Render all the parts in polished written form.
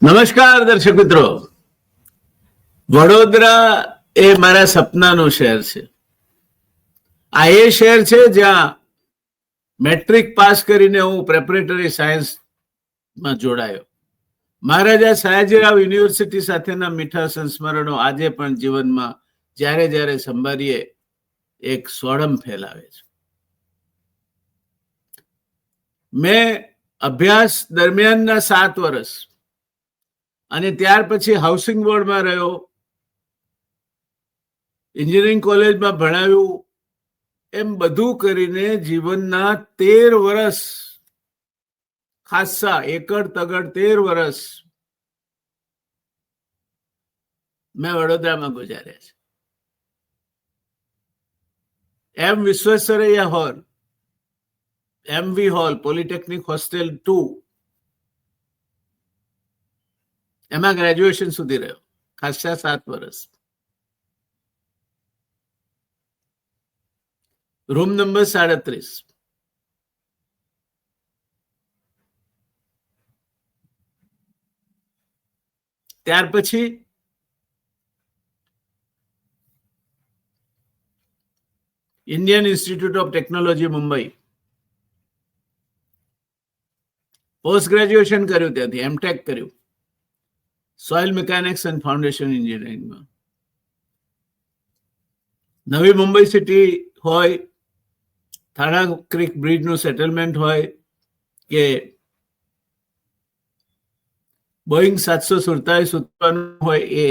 નમસ્કાર દર્શક મિત્રો. વડોદરા એ મારા સપનાનું શહેર છે. આ એ શહેર છે જ્યાં મેટ્રિક પાસ કરીને હું પ્રેપરેટરી સાયન્સમાં જોડાયો. મહારાજા સયાજીરાવ યુનિવર્સિટી સાથેના મીઠા સંસ્મરણો આજે પણ જીવનમાં જ્યારે જ્યારે સંભાળીએ એક સોડમ ફેલાવે છે. મેં અભ્યાસ દરમિયાનના 7 વર્ષ અને ત્યાર પછી હાઉસિંગ બોર્ડમાં રહ્યો, એન્જિનિયરિંગ કોલેજમાં ભણાવ્યું, એમ બધું કરીને જીવનના 13 વર્ષ, ખાસા એકડ તગડ 13 વર્ષ મેં વડોદરામાં ગુજાર્યા છે. M Visvesvaraya hall, MV hall, polytechnic hostel 2, એમાં ગ્રેજ્યુએશન સુધી રહ્યો, ખાસા 7 વર્ષ. Room number 37. ત્યાર પછી Indian Institute of Technology Mumbai post graduation કર્યું, ત્યાંથી એમટેક કર્યું સોઇલ મિકેનિક્સ એન્ડ ફાઉન્ડેશન એન્જિનિયરિંગમાં. નવી મુંબઈ સિટી હોય, થાણા ક્રીક બ્રિજનું સેટલમેન્ટ હોય કે બોઈંગ 747 ઉત્પન્ન હોય, એ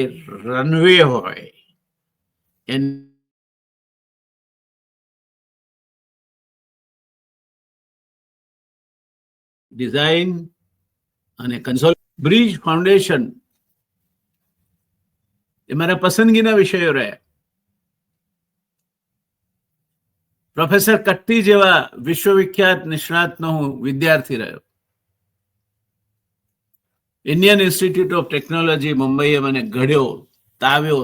રનવે હોય, ડિઝાઇન અને કન્સોલ બ્રિજ ફાઉન્ડેશન એ મારા પસંદગીના વિષયો રહ્યા. પ્રોફેસર કટ્ટી જેવા વિશ્વવિખ્યાત નિષ્ણાતનો હું વિદ્યાર્થી રહ્યો. ઇન્ડિયન ઇન્સ્ટિટ્યૂટ ઓફ ટેકનોલોજી મુંબઈએ મને ઘડ્યો, તાવ્યો,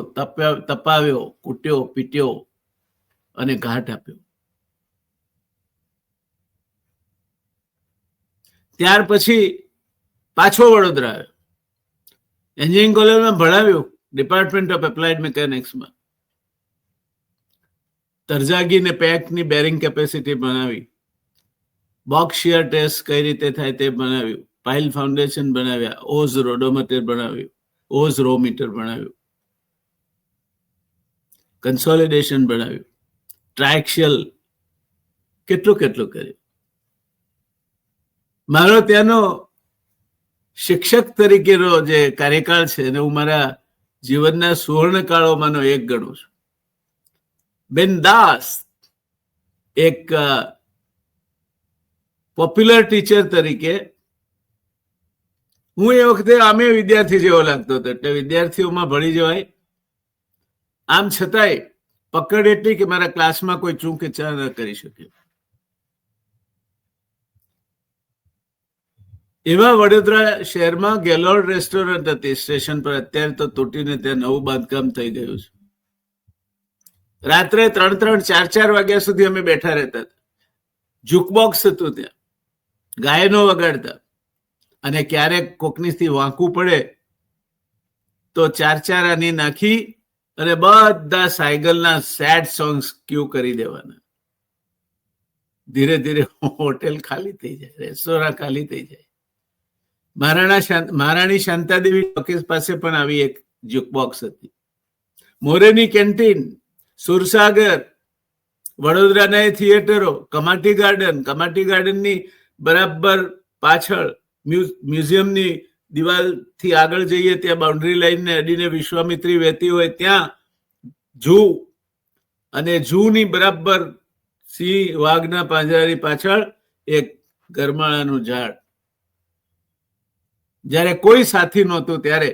તપાવ્યો, કૂટ્યો, પીટ્યો અને ઘાટ આપ્યો. ત્યાર પછી પાછો વડોદરા આવ્યો, એન્જિનિયરિંગ કોલેજમાં ભણાવ્યું, ડિપાર્ટમેન્ટ ઓફ એપ્લાઇડ મિકેનિક્સમાં. તરજાગી ને પેકની બેરિંગ કેપેસિટી બનાવી, બોક્સ શિયર ટેસ્ટ કઈ રીતે થાય તે બનાવ્યું, પાઇલ ફાઉન્ડેશન બનાવ્યા, ઓઝ રોડોમીટર બનાવ્યું, ઓઝ રો મીટર બનાવ્યું, કન્સોલિડેશન બનાવ્યું, ટ્રાયક્શિયલ કેટલું કર્યું. મારો ત્યાંનો શિક્ષક તરીકેનો જે કાર્યકાળ છે એને હું મારા જીવનના સુવર્ણકાળોમાંનો એક ગણું છું. બિનદાસ એક પોપ્યુલર ટીચર તરીકે હું એ વખતે અમે વિદ્યાર્થી જેવો લાગતો હતો, એટલે વિદ્યાર્થીઓમાં ભળી જવાય. આમ છતાંય પકડ એટલી કે મારા ક્લાસમાં કોઈ ચૂક ઇચ્છા ન કરી શકે. એવા વડોદરા શહેરમાં ગેલોર્ડ રેસ્ટોરન્ટ હતી સ્ટેશન પર, અત્યારે તો તૂટીને ત્યાં નવું બાંધકામ થઈ ગયું છે. રાત્રે 3-3, 4-4 વાગ્યા સુધી અમે બેઠા રહેતા હતા. જુકબોક્સ હતું ત્યાં, ગાયનો વગાડતા, અને ક્યારેક કોકનીથી વાંકું પડે તો 4-4 આની નાખી અને બધા સાયકલના સેડ સોંગ્સ ક્યુ કરી દેવાના. ધીરે ધીરે હોટેલ ખાલી થઈ જાય, રેસ્ટોરાં ખાલી થઈ જાય. મહારાણી શાંતાદેવી ટોકીઝ પાસે પણ આવી એક જુકબોક્સ હતી. મોરેની કેન્ટીન, સુરસાગર, વડોદરાના થિયેટરો, કમાટી ગાર્ડનની બરાબર પાછળ મ્યુઝિયમની દિવાલથી આગળ જઈએ ત્યાં બાઉન્ડ્રી લાઈનને અડીને વિશ્વામિત્રી વહેતી હોય ત્યાં ઝૂ, અને ઝૂની બરાબર સિંહ વાઘના પાંજરાની પાછળ એક ગરમાળાનું ઝાડ. જ્યારે કોઈ સાથી નહોતું ત્યારે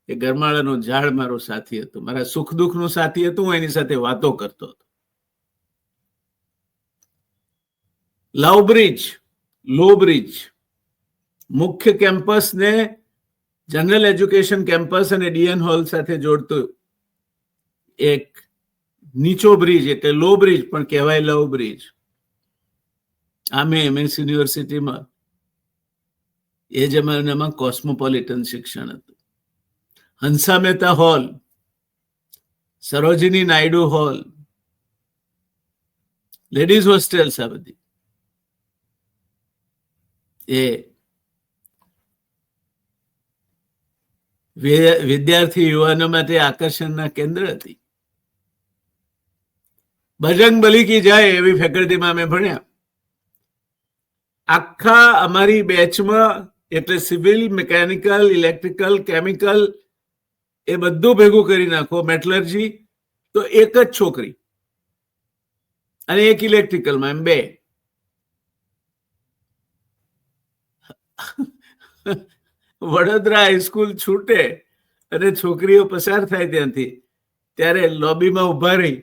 એ ગરમાળાનું ઝાડ મારો સાથી હતું, મારા સુખ દુઃખનું સાથી હતું. હું એની સાથે વાતો કરતો હતો. લવ બ્રિજ, લો બ્રિજ, મુખ્ય કેમ્પસને જનરલ એજ્યુકેશન કેમ્પસ અને ડીએન હોલ સાથે જોડતું એક નીચો બ્રિજ, એટલે લો બ્રિજ પણ કહેવાય લવ બ્રિજ. આમે એમએસ યુનિવર્સિટીમાં એ જમાનામાં કોસ્મોપોલિટન શિક્ષણ હતું. Hansa Mehta hall, Sarojini Naidu hall, ladies hostels, આ બધી એ વિદ્યાર્થી યુવાનો માટે આકર્ષણના કેન્દ્ર હતી. બજરંગબલી કી જાય એવી ફેકલ્ટીમાં અમે ભણ્યા. આખા અમારી બેચમાં, એટલે સિવિલ, મિકેનિકલ, ઇલેક્ટ્રિકલ, કેમિકલ, એ બધું ભેગું કરી નાખો, મેટલર્જી, તો એક જ છોકરી, અને એક ઇલેક્ટ્રિકલમાં, એમ બે. વડોદરા હાઈસ્કૂલ છૂટે અને છોકરીઓ પસાર થાય ત્યાંથી, ત્યારે લોબીમાં ઉભા રહી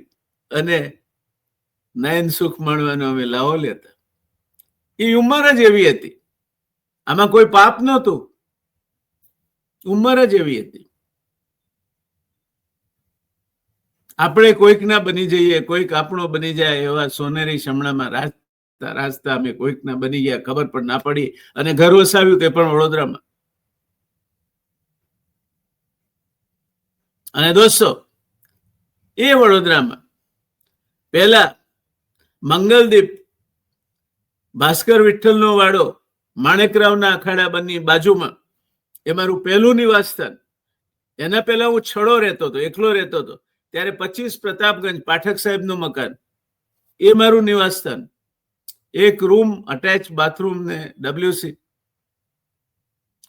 અને નયન સુખ માણવાનો અમે લાવો લેતા. એ ઉંમર જ એવી હતી, આમાં કોઈ પાપ નહોતું, ઉંમર જ એવી હતી. આપણે કોઈકના બની જઈએ, કોઈક આપણો બની જાય, એવા સોનેરી શમણામાં રાજતા રાજતા અમે કોઈકના બની ગયા, ખબર પણ ના પડી, અને ઘર વસાવ્યું, તે પણ વડોદરામાં. અને દોસ્તો, એ વડોદરામાં પહેલા મંગલદીપ, ભાસ્કર વિઠ્ઠલનો વાડો, માણેકરાવના અખાડા બની બાજુમાં, એ મારું પહેલું નિવાસસ્થાન. એના પહેલા હું છડો રહેતો હતો, એકલો રહેતો હતો. ત્યારે 25 પ્રતાપગંજ પાઠક સાહેબનું મકાન, એ મારું નિવાસસ્થાન. એક રૂમ, અટેચ બાથરૂમ ને WC.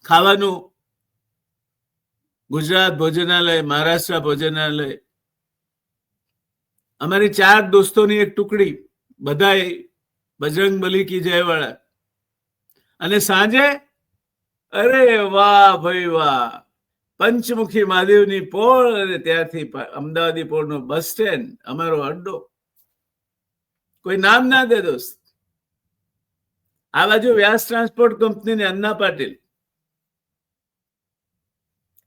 ખાવાનું ગુજરાત ભોજનાલય, મહારાષ્ટ્ર ભોજનાલય. અમારી 4 દોસ્તોની એક ટુકડી, બધા બજરંગબલી કી જય વાળા. અને સાંજે, અરે વાહ ભાઈ વાહ, પંચમુખી મહાદેવની પોળ, અને ત્યાંથી અમદાવાદી પોળનો બસ સ્ટેન્ડ, અમારો અડ્ડો. કોઈ નામ ના દે દોસ્ત. આ બાજુ વ્યાસ ટ્રાન્સપોર્ટ કંપની ને અન્ના પાટીલ.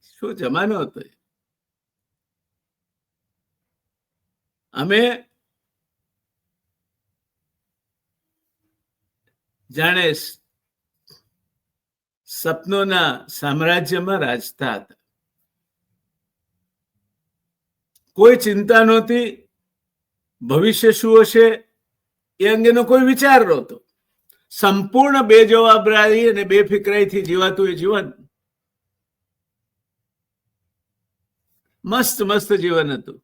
શું જમાનો હતો! અમે જાણે સપનોના સામ્રાજ્યમાં રાજતા હતા. કોઈ ચિંતા નહોતી, ભવિષ્ય શું હશે એ અંગેનો કોઈ વિચાર નહોતો. સંપૂર્ણ બેજવાબદારી અને બેફિકરાઈથી જીવાતું એ જીવન. મસ્ત મસ્ત જીવન હતું,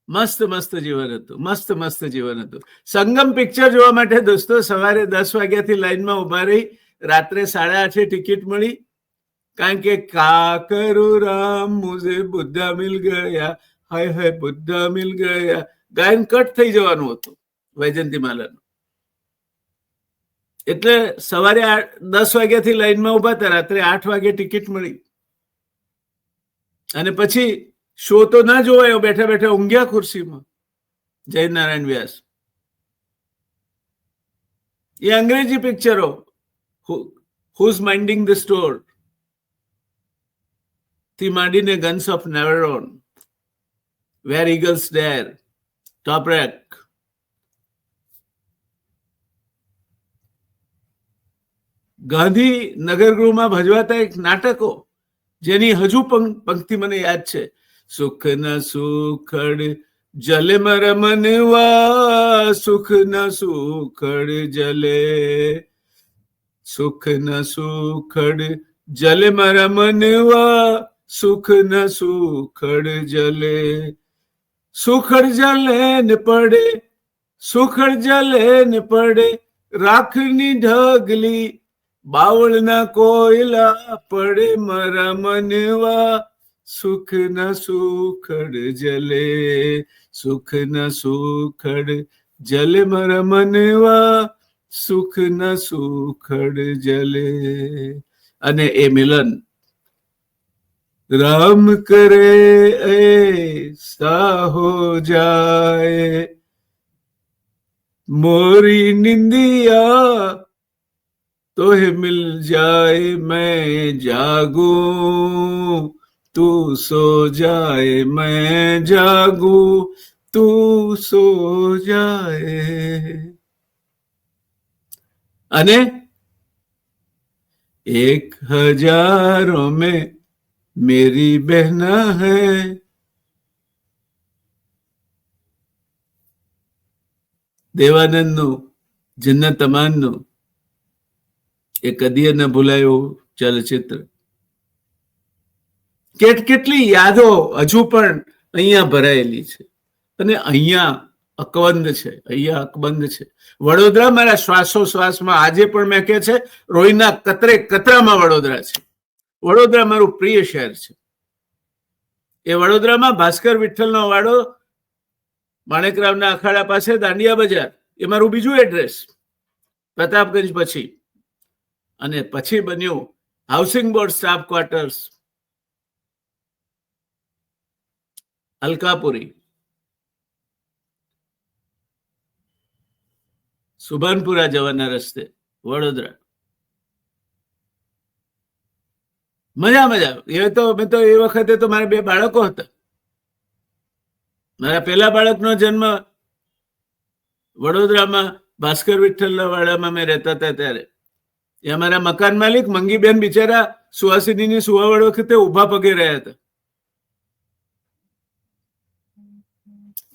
મસ્ત મસ્ત જીવન હતું, મસ્ત મસ્ત જીવન હતું. સંગમ પિક્ચર જોવા માટે દોસ્તો સવારે 10 વાગ્યાથી લાઈનમાં ઉભા રહી, રાત્રે 8:30 ટિકિટ મળી. કારણ કે કાકરું રામ મુઝે બુદ્ધા મિલ ગયા, હાય હાય બુદ્ધા મિલ ગયા, ગાયન કટ થઈ જવાનું હતું વૈજયંતી માલાનું. એટલે સવારે 10 વાગ્યાથી લાઈનમાં ઉભા હતા, રાત્રે 8 વાગે ટિકિટ મળી. અને પછી શો તો ના જોવાયો, બેઠા બેઠા ઊંઘ્યા ખુરશીમાં. જયનારાયણ વ્યાસ. એ અંગ્રેજી પિક્ચરો, હુઝ માઇન્ડિંગ ધ સ્ટોર થી માંડીને guns of Navarone, where eagles dare, top rack, Gandhi નગરગૃહમાં ભજવાતા એક નાટકો, જેની હજુ પંક્તિ મને યાદ છે. સુખ ન સુખડ જલે મરમનવા, સુખ ન સુખડ જલે, સુખ ન સુખડ જલે મરમનવા, સુખ ન સુખડ જલે. સુખડ જલે ને પડે, સુખડ જલે ને પડે, રાખની ઢગલી, બાવળના કોયલા પડે મારા મનવા, સુખ ન સુખડ જલે, સુખ ન સુખડ જલે મારા મનવા, સુખ ન સુખડ જલે. અને એ મિલન રામ કરે ऐसा हो जाए, मोरी निंदिया तो है मिल जाए, मैं जागूं तू सो जाए, मैं जागूं तू સો જાય. અને 1000 में मेरी बहना है. દેવાનંદનું જન્નત અમાનનું એ કદીએ ન ભૂલાયું ચલચિત્ર. કેટલી યાદો હજુ પણ અહીંયા ભરાયેલી છે અને અહીંયા અકબંધ છે. અહીંયા અકબંધ છે. વડોદરા મારા શ્વાસોશ્વાસમાં આજે પણ મેં કે છે રોહીના કતરે કતરામાં વડોદરા છે. વડોદરા મારું પ્રિય શહેર છે. એ વડોદરામાં ભાસ્કર વિઠ્ઠલનો વાડો, માણેકરાવના અખાડા પાસે દાંડિયા બજાર, એ મારું બીજું એડ્રેસ પ્રતાપગંજ પછી. અને પછી બન્યું housing board staff quarters Alkapuri, Subhanpura જવાના રસ્તે વડોદરા. મજા. એ તો મેં તો એ વખતે તો મારા 2 બાળકો હતા. મારા પહેલા બાળકનો જન્મ વડોદરામાં ભાસ્કર વિઠ્ઠલના વાડામાં મેં રહેતા હતા ત્યારે. એ અમારા મકાન માલિક મંગીબેન બિચારા સુહાસિનીની સુવાવડ વખતે ઉભા પગે રહ્યા હતા.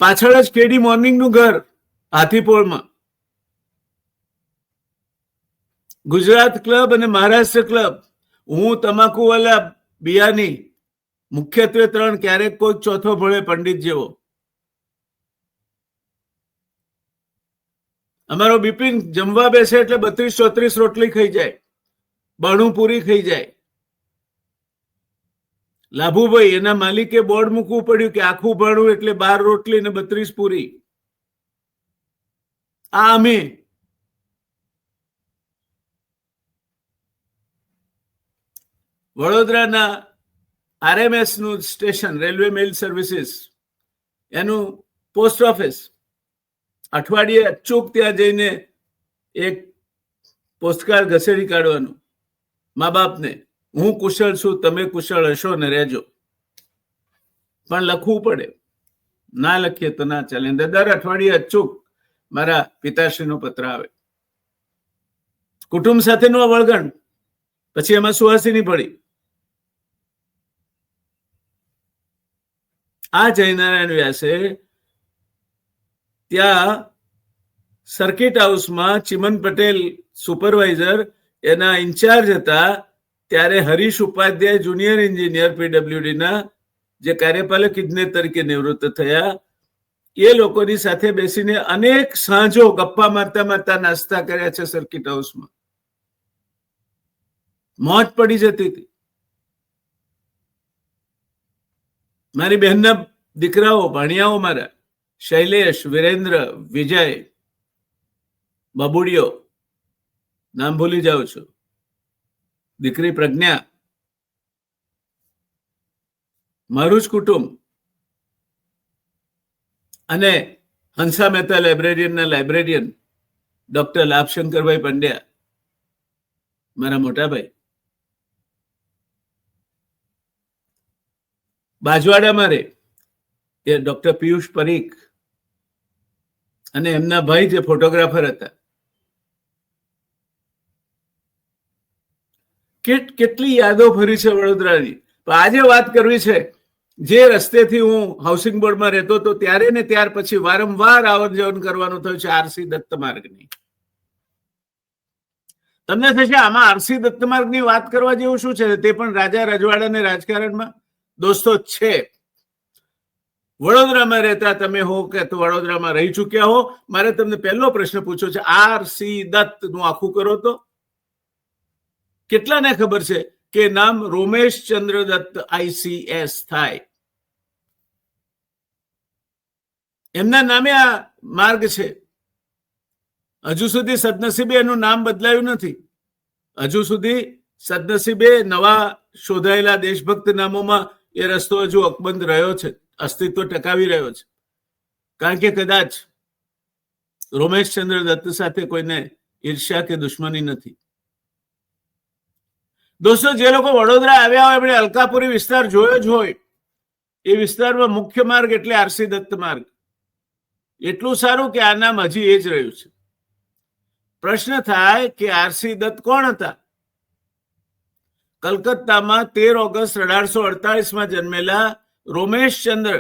પાછળ જ કેડી મોર્નિંગનું ઘર હાથીપોળમાં. ગુજરાત ક્લબ અને મહારાષ્ટ્ર ક્લબ. હું તમાકુવાલા બિયાની, મુખ્યત્વે 3, ક્યારેક કોઈ ચોથો ભળે પંડિત જેવો. અમારો બિપિન જમવા બેસે એટલે 32-34 રોટલી ખાઈ જાય, 92 પૂરી ખાઈ જાય. લાભુભાઈ એના માલિકે બોર્ડ મૂકવું પડ્યું કે આખું ભાણું એટલે 12 રોટલી ને 32 પૂરી. આ અમે વડોદરાના RMS નું સ્ટેશન, રેલવે મેલ સર્વિસીસ, એનું પોસ્ટ ઓફિસ, અઠવાડિયે અચૂક ત્યાં જઈને એક પોસ્ટકાર્ડ ઘસેડી કાઢવાનું મા બાપને, હું કુશળ છું, તમે કુશળ હશો ને રહેજો. પણ લખવું પડે, ના લખીએ તો ના ચાલે. દર અઠવાડિયે અચૂક મારા પિતાશ્રીનો પત્ર આવે. કુટુંબ સાથેનું વળગણ, પછી એમાં સુહાસિની પડી. આ જયનારાયણ વ્યાસે ત્યાં સર્કિટ હાઉસમાં ચિમન પટેલ સુપરવાઇઝર, એના ઇન્ચાર્જ હતા. ત્યારે હરીશ ઉપાધ્યાય જુનિયર એન્જિનિયર PWDના, જે કાર્યપાલક ઇજનેર તરીકે નિવૃત્ત થયા, એ લોકોની સાથે બેસીને અનેક સાંજો ગપ્પા મારતા મારતા નાસ્તા કર્યા છે સર્કિટ હાઉસમાં. મોજ પડી જતી હતી. મારી બહેનના દીકરાઓ, ભાણિયાઓ મારા, શૈલેષ, વિરેન્દ્ર, વિજય, બબુડિયો, નામ ભૂલી જાઉં છું, દીકરી પ્રજ્ઞા, મારું જ કુટુંબ. અને હંસા મહેતા લાઇબ્રેરિયનના લાઇબ્રેરિયન ડોક્ટર લાભશંકરભાઈ પંડ્યા, મારા મોટાભાઈ. બાજવાડામાં રે એ ડોક્ટર પિયુષ પરીખ અને એમના ભાઈ જે ફોટોગ્રાફર હતા. કેટલી યાદો ફરી છે વડોદરાની. આજે વાત કરવી છે, જે રસ્તેથી હું હાઉસિંગ બોર્ડમાં રહેતો હતો ત્યારે ને ત્યાર પછી વારંવાર આવન જવન કરવાનું થયું છે RC દત્ત માર્ગની. તમને થશે આમાં RC દત્ત માર્ગની વાત કરવા જેવું શું છે? તે પણ રાજા રજવાડા ને રાજકારણમાં દોસ્તો છે. વડોદરામાં રહેતા તમે હો કે તો વડોદરામાં રહી ચૂક્યા હો, મારે તમને પહેલો પ્રશ્ન પૂછ્યો છે, RC દત્ત નું આખું કરો તો કેટલાને ખબર છે કે નામ રોમેશ ચંદ્ર દત્ત ICS થાય? એમના નામે આ માર્ગ છે. હજુ સુધી સદનસીબે એનું નામ બદલાયું નથી. હજુ સુધી સદનસીબે નવા શોધાયેલા દેશભક્ત નામોમાં એ રસ્તો હજુ અકબંધ રહ્યો છે, અસ્તિત્વ ટકાવી રહ્યો છે. કારણ કે કદાચ રોમેશ ચંદ્ર દત્ત સાથે કોઈને ઈર્ષ્યા કે દુશ્મની નથી. દોસ્તો, જે લોકો વડોદરા આવ્યા હોય એમણે અલકાપુરી વિસ્તાર જોયો જ હોય. એ વિસ્તારમાં મુખ્ય માર્ગ એટલે RC દત્ત માર્ગ. એટલું સારું કે આ નામ હજી એ જ રહ્યું છે. પ્રશ્ન થાય કે RC દત્ત કોણ હતા? કલકત્તામાં 13 ઓગસ્ટ 1848 જન્મેલા રોમેશચંદ્ર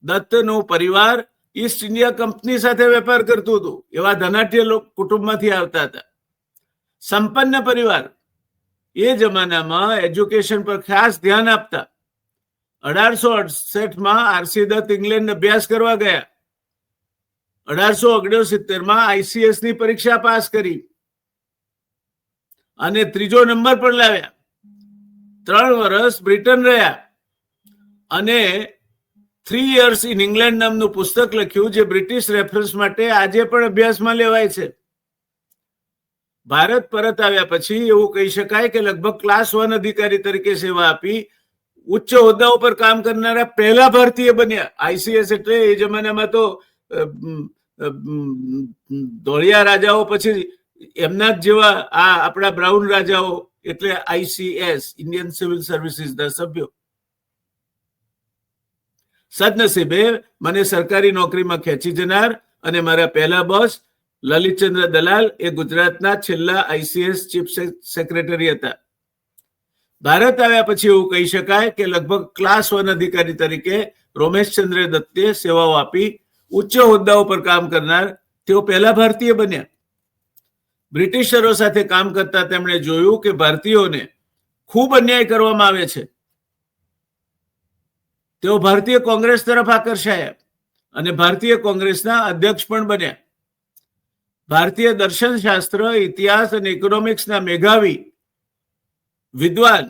દત્તનું પરિવાર ઈસ્ટ ઇન્ડિયા કંપની સાથે વેપાર કરતું હતું. એવા ધનાઢ્ય કુટુંબમાંથી આવતા હતા. સંપન્ન પરિવાર. એ જમાનામાં એજ્યુકેશન પર ખાસ ધ્યાન આપતા. 1868 આરસી દત્ત ઇંગ્લેન્ડ અભ્યાસ કરવા ગયા. 1869 ICS ની પરીક્ષા પાસ કરી અને 3જો નંબર પણ લાવ્યા. 3 વર્ષ બ્રિટન રહ્યા અને 3 years in England નામનું પુસ્તક લખ્યું, જે બ્રિટિશ રેફરન્સ માટે આજે પણ અભ્યાસમાં લેવાય છે. ભારત પરત આવ્યા પછી એવું કહી શકાય કે લગભગ ક્લાસ 1 અધિકારી તરીકે સેવા આપી ઉચ્ચ હોદ્દાઓ પર કામ કરનારા પહેલા ભારતીય બન્યા. ICS એટલે એ જમાનામાં તો ધોળિયા રાજાઓ પછી એમના જ જેવા આ આપણા બ્રાઉન રાજાઓ એટલે ICS, ઇન્ડિયન સિવિલ સર્વિસીસ ના સભ્યો. સદનસીબે મને સરકારી નોકરીમાં ખેંચી જનાર અને મારા પહેલા બોસ લલિતચંદ્ર દલાલ એ ગુજરાતના છેલ્લા ICS ચીફ સેક્રેટરી હતા. ભારત આવ્યા પછી એવું કહી શકાય કે લગભગ ક્લાસ 1 અધિકારી તરીકે રોમેશચંદ્ર દત્તે સેવાઓ આપી ઉચ્ચ હોદ્દાઓ પર કામ કરનાર તેઓ પહેલા ભારતીય બન્યા. બ્રિટિશરો સાથે કામ કરતા તેમણે જોયું કે ભારતીયોને ખૂબ અન્યાય કરવામાં આવે છે. તેઓ ભારતીય કોંગ્રેસ તરફ આકર્ષાયા અને ભારતીય કોંગ્રેસના અધ્યક્ષ પણ બન્યા. ભારતીય દર્શનશાસ્ત્ર, ઇતિહાસ અને ઇકોનોમિક્સના મેધાવી વિદ્વાન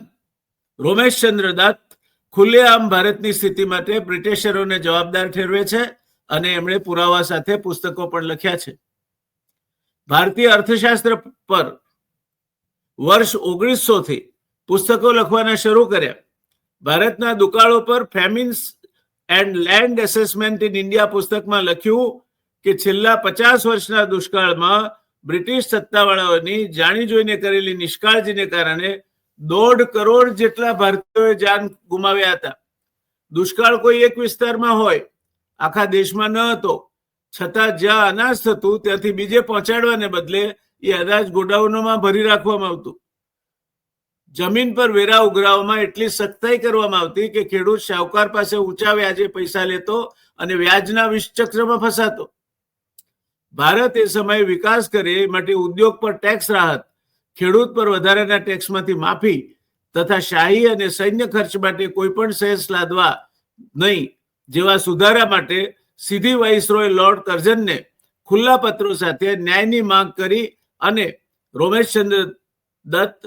રોમેશચંદ્ર દત્ત ખુલ્લેઆમ ભારતની સ્થિતિ માટે બ્રિટિશરોને જવાબદાર ઠેરવે છે અને એમણે પુરાવા સાથે પુસ્તકો પણ લખ્યા છે. ભારતીય અર્થશાસ્ત્ર પર વર્ષ 1900 થી પુસ્તકો લખવાના શરૂ કર્યા. ભારતના દુકાળો પર famines and land assessment in India પુસ્તકમાં લખ્યું કે છેલ્લા 50 વર્ષના દુષ્કાળમાં બ્રિટિશ સત્તાવાળાઓની જાણી જોઈને કરેલી નિષ્કાળજીને કારણે 1.5 કરોડ જેટલા ભારતીયોએ જાન ગુમાવ્યા હતા. દુષ્કાળ કોઈ એક વિસ્તારમાં હોય, આખા દેશમાં ન હતો, છતાં જ્યાં અનાજ થતું ત્યાંથી બીજે પહોંચાડવાને બદલે એ અનાજ ગોડાઉનોમાં ભરી રાખવામાં આવતું. જમીન પર વેરા ઉઘરાવવામાં એટલી સખ્તાઈ કરવામાં આવતી કે ખેડૂત શાહુકાર પાસે ઊંચા વ્યાજે પૈસા લેતો અને વ્યાજના વિષચક્રમાં ફસાતો. ભારત એ સમયે વિકાસ કરે માટે ઉદ્યોગ પર ટેક્સ રાહત, ખેડૂત પર વધારાના ટેક્સમાંથી માફી તથા શાહી અને સૈન્ય ખર્ચ માટે કોઈ પણ સેસ લાદવા નહીં જેવા સુધારા માટે સીધી વાઇસરોય લોર્ડ કર્ઝનને ખુલ્લા પત્રો સાથે ન્યાયની માંગ કરી અને રોમેશચંદ્ર દત્ત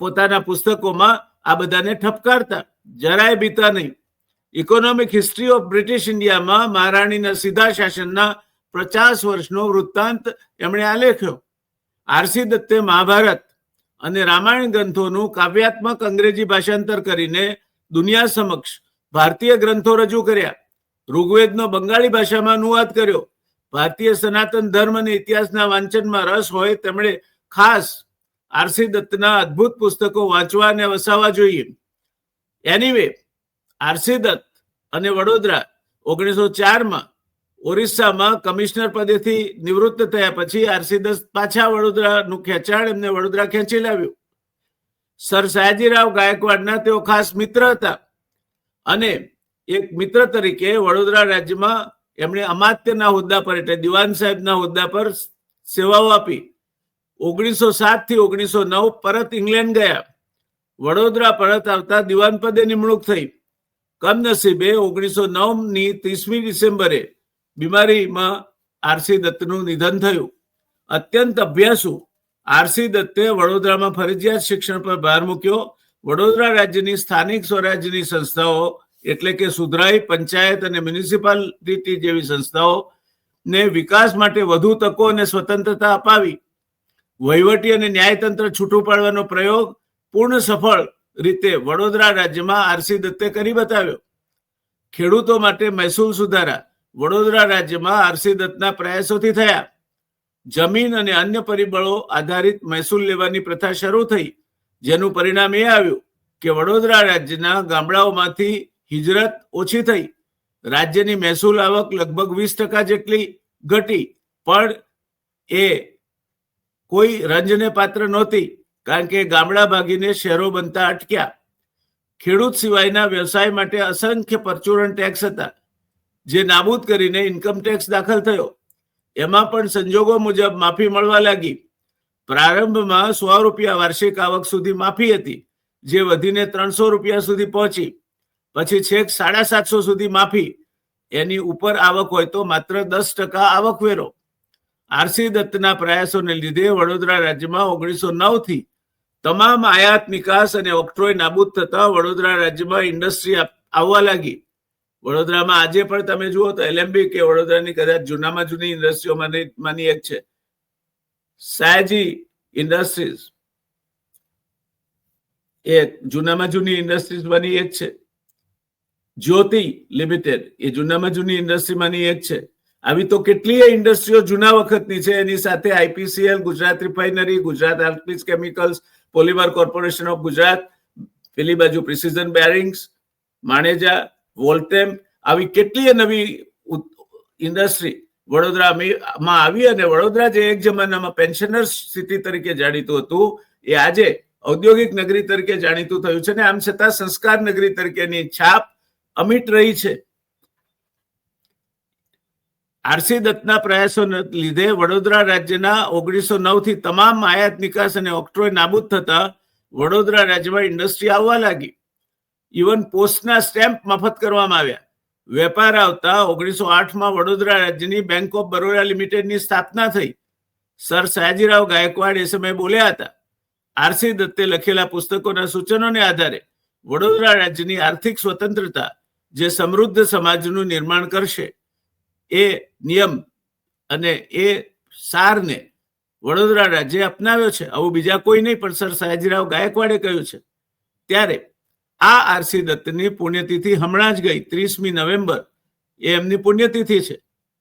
પોતાના પુસ્તકોમાં આ બધાને ઠપકારતા. જરાય બીતા નહીં. ઇકોનોમિક હિસ્ટ્રી ઓફ બ્રિટિશ ઇન્ડિયામાં મહારાણીના સીધા શાસનના 50 વર્ષનો વૃત્તાંત એમણે આલેખ્યો. આરસી દત્તે મહાભારત અને રામાયણ ગ્રંથોનું કાવ્યાત્મક અંગ્રેજી ભાષાંતર કરીને દુનિયા સમક્ષ ભારતીય ગ્રંથો રજૂ કર્યા. ઋગ્વેદનો બંગાળી ભાષામાં અનુવાદ કર્યો. ભારતીય સનાતન ધર્મ અને ઇતિહાસના વાંચનમાં રસ હોય તેમણે ખાસ આરસી દત્તના અદ્ભુત પુસ્તકો વાંચવા અને વસાવવા જોઈએ. એનીવે, આરસી દત્ત અને વડોદરા 1904 ઓરિસ્સામાં કમિશનર પદેથી નિવૃત્ત થયા પછી આરસી દત્ત પાછા વડોદરાનું ખેંચાણ એમને વડોદરા ખેંચી લાવ્યું. સર સયાજીરાવ ગાયકવાડના તેઓ ખાસ મિત્ર હતા અને એક મિત્ર તરીકે વડોદરા રાજ્યમાં એમણે અમાત્યના હોદ્દા પર એટલે દિવાન સાહેબના હોદ્દા પર સેવાઓ આપી. 1907 થી 1909 પરત ઇંગ્લેન્ડ ગયા. વડોદરા પરત આવતા દિવાન પદે નિમણૂક થઈ. કમનસીબે 1909ની 30મી ડિસેમ્બરે બીમારીમાં આરસી દત્તનું નિધન થયું. અત્યંત અભ્યાસુ આરસી દત્તે વડોદરામાં ફરજિયાત શિક્ષણ પર ભાર મૂક્યો. વડોદરા રાજ્યની સ્થાનિક સ્વરાજ્યની સંસ્થાઓ એટલે કે સુધરાઈ, પંચાયત અને મ્યુનિસિપાલિટી જેવી સંસ્થાઓને વિકાસ માટે વધુ તકો અને સ્વતંત્રતા અપાવી. વહીવટી અને ન્યાયતંત્ર છૂટું પાડવાનો પ્રયોગ પૂર્ણ સફળ રીતે વડોદરા રાજ્યમાં આરસી દત્તે કરી બતાવ્યો. ખેડૂતો માટે મહેસૂલ સુધારા વડોદરા રાજ્યમાં આરસી દત્તના પ્રયાસોથી થયા. જમીન અને અન્ય પરિબળો આધારિત મહેસૂલ લેવાની પ્રથા શરૂ થઈ, જેનું પરિણામ એ આવ્યું કે વડોદરા રાજ્યના ગામડાઓમાંથી હિજરત ઓછી થઈ. રાજ્યની મહેસૂલ આવક લગભગ 20% જેટલી ઘટી, પણ એ કોઈ રંજને પાત્ર નહોતી, કારણ કે ગામડા ભાગીને શહેરો બનતા અટક્યા. ખેડૂત સિવાયના વ્યવસાય માટે અસંખ્ય પરચુરણ ટેક્સ હતા, જે નાબૂદ કરીને ઇન્કમ ટેક્સ દાખલ થયો. એમાં પણ સંજોગો મુજબ માફી મળવા લાગી. પ્રારંભમાં 100 રૂપિયા વાર્ષિક આવક સુધી માફી હતી, જે વધીને 300 રૂપિયા સુધી પહોંચી. પછી છેક 750 સુધી માફી. એની ઉપર આવક હોય તો માત્ર 10% આવકવેરો. આરસી દત્તના પ્રયાસોને લીધે વડોદરા રાજ્યમાં 1909 થી તમામ આયાત નિકાસ અને ઓક્ટ્રોય નાબૂદ થતા વડોદરા રાજ્યમાં ઇન્ડસ્ટ્રી આવવા લાગી. વડોદરામાં આજે પણ તમે જુઓ તો એલએમબી કે વડોદરાની કદાચ જૂનામાં જૂની ઇન્ડસ્ટ્રીઓમાંની એક છે, સયાજી ઇન્ડસ્ટ્રીઝ, એ જૂનામાં જૂની ઇન્ડસ્ટ્રીઝમાંની એક છે. જ્યોતિ લિમિટેડ એ જૂનામાં જૂની ઇન્ડસ્ટ્રીમાંની એક છે. આવી તો કેટલીય ઇન્ડસ્ટ્રીઓ જૂના વખતની છે. એની સાથે IPCL, Gujarat refinery, Gujarat arts chemicals, polymer corporation of Gujarat, પેલી બાજુ પ્રિસિઝન બેરિંગ્સ, માણેજા, વોલ્ટેમ, આવી કેટલીય નવી ઇન્ડસ્ટ્રી વડોદરામાં આવી. અને વડોદરા જે એક જમાનામાં પેન્શનર્સ સિટી તરીકે જાણીતું હતું, એ આજે ઔદ્યોગિક નગરી તરીકે જાણીતું થયું છે. ને આમ છતાં સંસ્કાર નગરી તરીકેની છાપ અમિટ રહી છે. આરસી દત્તના પ્રયાસોને લીધે વડોદરા રાજ્યના 1909 થી તમામ આયાત નિકાસ અને ઓક્ટ્રોય નાબૂદ થતા વડોદરા રાજ્યમાં ઇન્ડસ્ટ્રી આવવા લાગી. ઇવન પોસ્ટના સ્ટેમ્પ મફત કરવામાં આવ્યા. વેપાર આવતા 1908માં વડોદરા રાજ્યની બેંક ઓફ બરોડા લિમિટેડની સ્થાપના થઈ. સર સયાજીરાવ ગાયકવાડ એ સમયે બોલ્યા હતા, આરસી દત્તે લખેલા પુસ્તકોના સૂચનોને આધારે વડોદરા રાજ્યની આર્થિક સ્વતંત્રતા જે સમૃદ્ધ સમાજનું નિર્માણ કરશે, એ નિયમ અને એ સારને વડોદરા રાજ્ય અપનાવ્યો છે. આવું બીજા કોઈ નહીં, પણ સર સયાજીરાવ ગાયકવાડે કહ્યું છે. ત્યારે આ આરસી દત્તની પુણ્યતિથિ હમણાં જ ગઈ, 30મી નવેમ્બર, એ એમની પુણ્યતિથિ છે.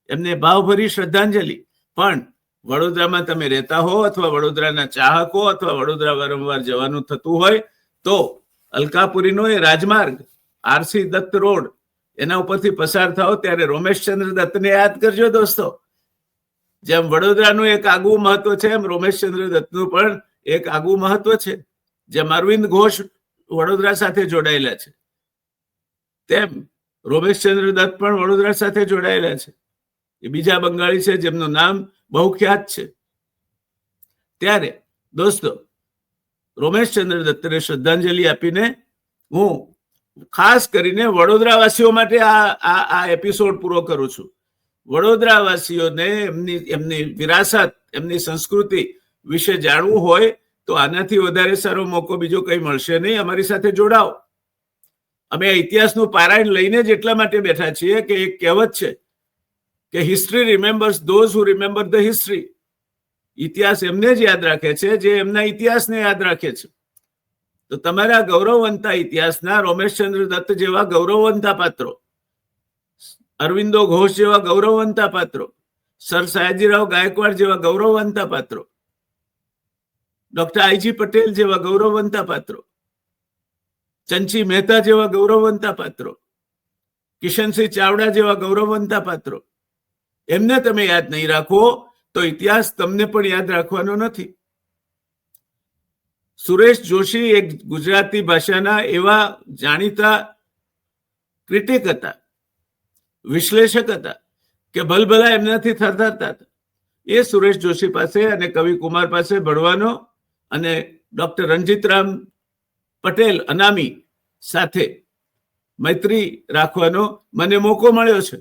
એમને ભાવભરી શ્રદ્ધાંજલિ. પણ વડોદરામાં તમે રહેતા હો અથવા વડોદરાના ચાહકો અથવા વડોદરા વારંવાર જવાનું થતું હોય તો અલકાપુરીનો એ રાજમાર્ગ આરસી દત્ત રોડ, એના ઉપરથી પસાર થાઓ ત્યારે રોમેશચંદ્ર દત્તને યાદ કરજો દોસ્તો. જેમ વડોદરાનું એક આગવું મહત્વ છે, એમ રોમેશચંદ્ર દત્તનું પણ એક આગવું મહત્વ છે. જેમ અરવિંદ ઘોષ વડોદરા સાથે જોડાયેલા છે, તેમ રોમેશચંદ્ર દત્ત પણ વડોદરા સાથે જોડાયેલા છે. એ બીજા બંગાળી છે જેમનું નામ બહુ ખ્યાત છે. ત્યારે દોસ્તો, રોમેશચંદ્ર દત્તને શ્રદ્ધાંજલિ આપીને હું ખાસ કરીને વડોદરાવાસીઓ માટે આ એપિસોડ પૂરો કરું છું. વડોદરાવાસીઓને એમની વિરાસત, એમની સંસ્કૃતિ વિશે જાણવું હોય તો આનાથી વધારે સારો મોકો બીજો કંઈ મળશે નહીં. અમારી સાથે જોડાઓ. અમે ઇતિહાસનું પારાયણ લઈને જ એટલા માટે બેઠા છીએ કે એક કહેવત છે કે history remembers those who remember the history. ઇતિહાસ એમને જ યાદ રાખે છે જે એમના ઇતિહાસને યાદ રાખે છે. તો તમારા ગૌરવવંતા ઇતિહાસના રોમેશચંદ્ર દત્ત જેવા ગૌરવવંતા પાત્રો, અરવિંદો ઘોષ જેવા ગૌરવવંતા પાત્રો, સર સયાજીરાવ ગાયકવાડ જેવા ગૌરવવંતા પાત્રો, ડોક્ટર આઈજી પટેલ જેવા ગૌરવવંતા પાત્રો, ચંચી મહેતા જેવા ગૌરવવંતા પાત્રો, કિશનસિંહ ચાવડા જેવા ગૌરવવંતા પાત્રો, એમને તમે યાદ નહીં રાખો તો ઇતિહાસ તમને પણ યાદ રાખવાનો નથી. સુરેશ જોશી એક ગુજરાતી ભાષાના એવા જાણીતા ક્રિટિક હતા, વિશ્લેષક હતા કે ભલભલા એમનાથી થરથરતા હતા. એ સુરેશ જોશી પાસે અને કવિ કુમાર પાસે ભણવાનો અને ડોક્ટર રણજીતરામ પટેલ અનામી સાથે મૈત્રી રાખવાનો મને મોકો મળ્યો છે.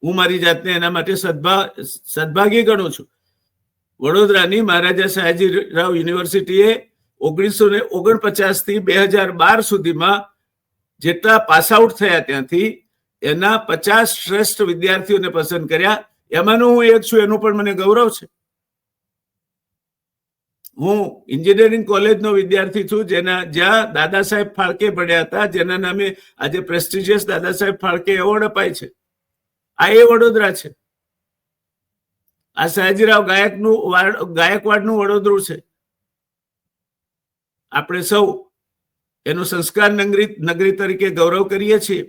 હું મારી જાતને એના માટે સદભાગી ગણું છું. વડોદરાની મહારાજા સયાજીરાવ યુનિવર્સિટીએ 1949 થી 2012 સુધીમાં જેટલા પાસ આઉટ થયા ત્યાંથી એના 50 શ્રેષ્ઠ વિદ્યાર્થીઓને પસંદ કર્યા. એમાંનો હું એક છું, એનું પણ મને ગૌરવ છે. હું એન્જિનિયરિંગ કોલેજનો વિદ્યાર્થી છું, જ્યાં દાદા સાહેબ ફાળકે ભણ્યા હતા, જેના નામે આજે પ્રેસ્ટિજિયસ દાદા સાહેબ ફાળકે એવોર્ડ અપાય છે. આ એ વડોદરા છે. આ સયાજીરાવ ગાયકવાડનું વડોદરું છે. આપણે સૌ એનું સંસ્કાર નગરી તરીકે ગૌરવ કરીએ છીએ.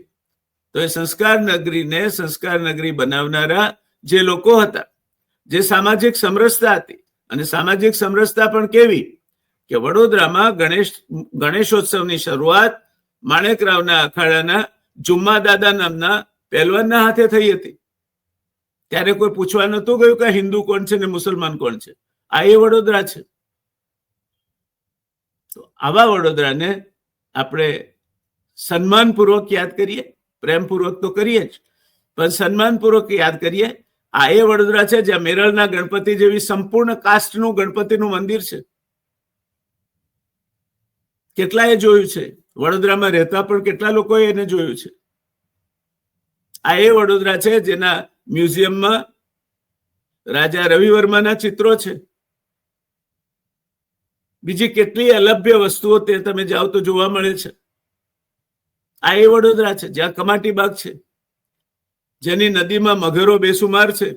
તો એ સંસ્કાર નગરીને સંસ્કાર નગરી બનાવનારા જે લોકો હતા, જે સામાજિક સમરસતા હતી, અને સામાજિક સમરસતા પણ કેવી કે વડોદરામાં ગણેશોત્સવની શરૂઆત માણેકરાવના અખાડાના જુમ્મા દાદા નામના પહેલવાનના હાથે થઈ હતી. ત્યારે કોઈ પૂછવા નતું ગયું કે હિન્દુ કોણ છે ને મુસલમાન કોણ છે. આ એ વડોદરા છે. તો આવા વડોદરાને આપણે સન્માનપૂર્વક યાદ કરીએ, પ્રેમપૂર્વક તો કરીએ જ, પણ સન્માનપૂર્વક યાદ કરીએ. આ એ વડોદરા છે જ્યાં મેરળના ગણપતિ જેવી સંપૂર્ણ કાસ્ટનું ગણપતિનું મંદિર છે. કેટલાએ જોયું છે, વડોદરામાં રહેતા પણ કેટલા લોકોએ એને જોયું છે. આ એ વડોદરા છે જેના મ્યુઝિયમમાં રાજા રવિ વર્માના ચિત્રો છે. બીજી કેટલી અલભ્ય વસ્તુઓ તે તમે જાઓ તો જોવા મળે છે. આ એ વડોદરા છે જ્યાં કમાટી બાગ છે, જેની નદીમાં મગરો બેસુમાર છે,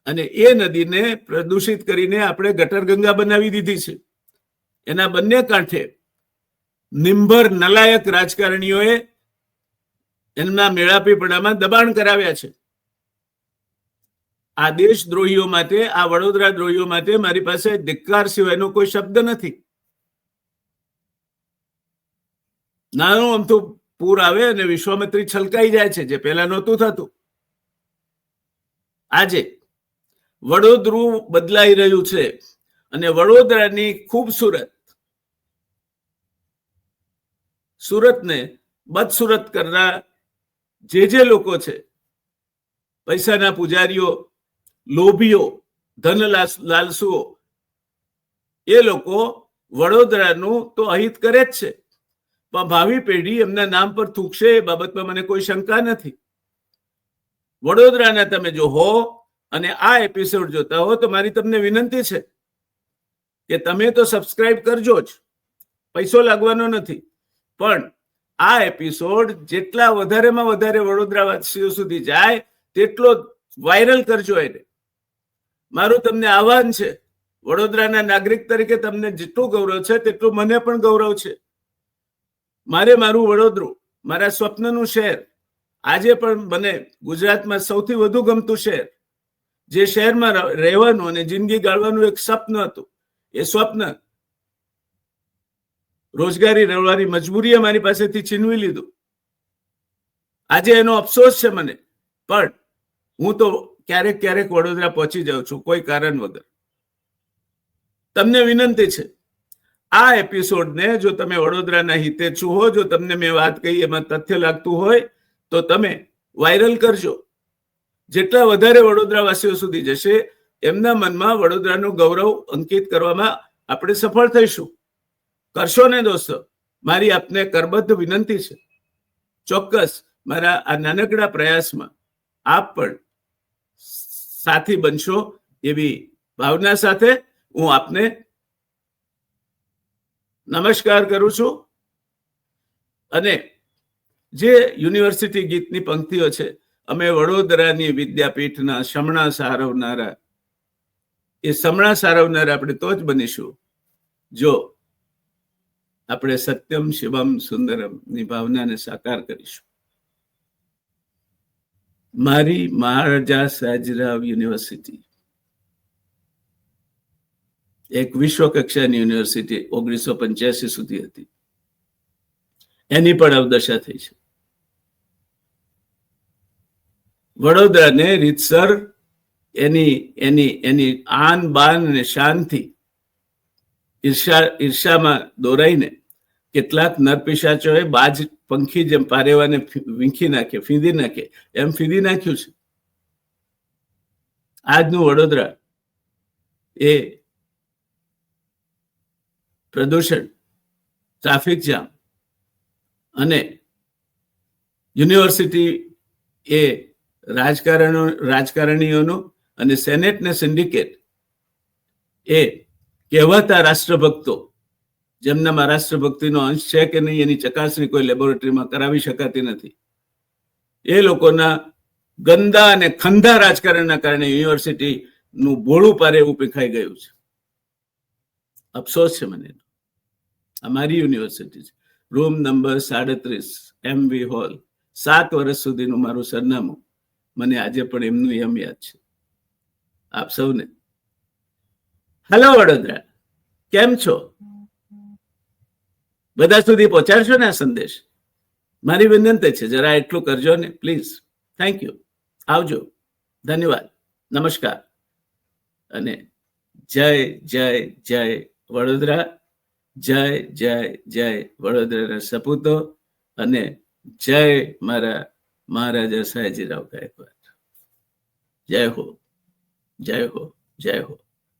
અને એ નદીને પ્રદૂષિત કરીને આપણે ગટરગંગા બનાવી દીધી છે. એના બંને કાંઠે નિંભર નલાયક રાજકારણીઓએ એમના મેળાપીપણામાં દબાણ કરાવ્યા છે. આ દેશદ્રોહીઓ માટે, આ વડોદરા દ્રોહીઓ માટે મારી પાસે ધિક્કાર સિવાયનો કોઈ શબ્દ નથી. નાનું અમથું પૂર આવે અને વિશ્વામિત્રી છલકાઈ જાય છે, જે પહેલા નહોતું થતું. આજે વડોદરું બદલાઈ રહ્યું છે, અને વડોદરાની ખૂબસૂરત સુરતને બદસુરત કરનાર જે લોકો છે, પૈસાના પૂજારીઓ, લોભીઓ, ધન લાલસુઓ, એ લોકો વડોદરાનું તો અહિત કરે જ છે, પણ ભાવિ પેઢી એમના નામ પર થૂકશે એ બાબતમાં મને કોઈ શંકા નથી. વડોદરાના તમે જો હો અને આ એપિસોડ જોતા હો તો મારી તમને વિનંતી છે કે તમે તો સબસ્ક્રાઇબ કરજો જ, પૈસો લાગવાનો નથી, પણ આ એપિસોડ જેટલા વધારેમાં વધારે વડોદરાવાસીઓ સુધી જાય તેટલો વાયરલ કરજો એને. મારું તમને આહવાન છે, વડોદરાના નાગરિક તરીકે તમને જેટલું ગૌરવ છે તેટલું મને પણ ગૌરવ છે. મારે મારું વડોદરું, મારા સ્વપ્નનું શહેર, આજે પણ મને ગુજરાતમાં સૌથી વધુ ગમતું શહેર, જે શહેરમાં રહેવાનું અને જિંદગી ગાળવાનું એક સ્વપ્ન હતું, એ સ્વપ્ન રોજગારી રહેવાની મજબૂરીએ મારી પાસેથી છીનવી લીધું. આજે એનો અફસોસ છે મને, પણ હું તો ક્યારેક ક્યારેક વડોદરા પહોંચી જાઉં છું કોઈ કારણ વગર. તમને વિનંતી છે, આ એપિસોડને જો તમે વડોદરાના હિતેચ્છુ હો, જો તમને મેં વાત કહી એમાં તથ્ય લાગતું હોય તો તમે વાયરલ કરજો. જેટલા વધારે વડોદરાવાસીઓ સુધી જશે એમના મનમાં વડોદરાનું ગૌરવ અંકિત કરવામાં આપણે સફળ થઈશું. કરશો ને દોસ્તો? મારી આપને કરબદ્ધ વિનંતી છે. ચોક્કસ મારા આ નાનકડા પ્રયાસમાં આપ પણ સાથી બનશો એવી ભાવના સાથે હું આપને નમસ્કાર કરું છું. અને જે યુનિવર્સિટી ગીતની પંક્તિઓ છે, અમે વડોદરાની વિદ્યાપીઠના સમણા સારવનારા, એ સમણા સારવનારા આપણે તો જ બનીશું જો આપણે સત્યમ શિવમ સુંદરમ ની ભાવનાને સાકાર કરીશું. મારી મહારાજા સયાજીરાવ યુનિવર્સિટી એક વિશ્વ કક્ષાની યુનિવર્સિટી 1985 સુધી હતી. એની પણ અવદશા થઈ છે. વડોદરાને રીતસર એની આન બાન અને શાનથી ઈર્ષામાં દોરાઈને કેટલાક નરપિશાચોએ બાજ પંખી જેમ પારેવાને વીંખી નાખે, ફીંદી નાખે, એમ ફીંદી નાખ્યું છે. આજનું વડોદરા એ પ્રદૂષણ, ટ્રાફિક જામ અને યુનિવર્સિટી એ રાજકારણીઓનું અને સેનેટ ને સિન્ડિકેટ એ કહેવાતા રાષ્ટ્રભક્તો, જેમનામાં રાષ્ટ્રભક્તિનો અંશ છે કે નહીં એની ચકાસણી કોઈ લેબોરેટરીમાં કરાવી શકાતી નથી, એ લોકોના ગંદા અને ખંધા રાજકારણના કારણે યુનિવર્સિટીનું ભોળું પારે એવું પીખાઈ ગયું છે. અફસોસ છે મને. અમારી યુનિવર્સિટી છે, રૂમ નંબર 37 MV હોલ, 7 વર્ષ સુધીનું મારું સરનામું મને આજે પણ એમનું એમ યાદ છે. આપ સૌને હેલો વડોદરા. કેમ છો? બધા સુધી પહોંચાડશો ને આ સંદેશ? મારી વિનંતી છે, જરા એટલું કરજો ને પ્લીઝ. Thank you. આવજો. ધન્યવાદ. નમસ્કાર. અને જય જય જય વડોદરા. જય જય જય વડોદરાના સપૂતો. અને જય મારા મહારાજા સયાજીરાવ ગાયકવાડ. જય હો, જય હો, જય હો.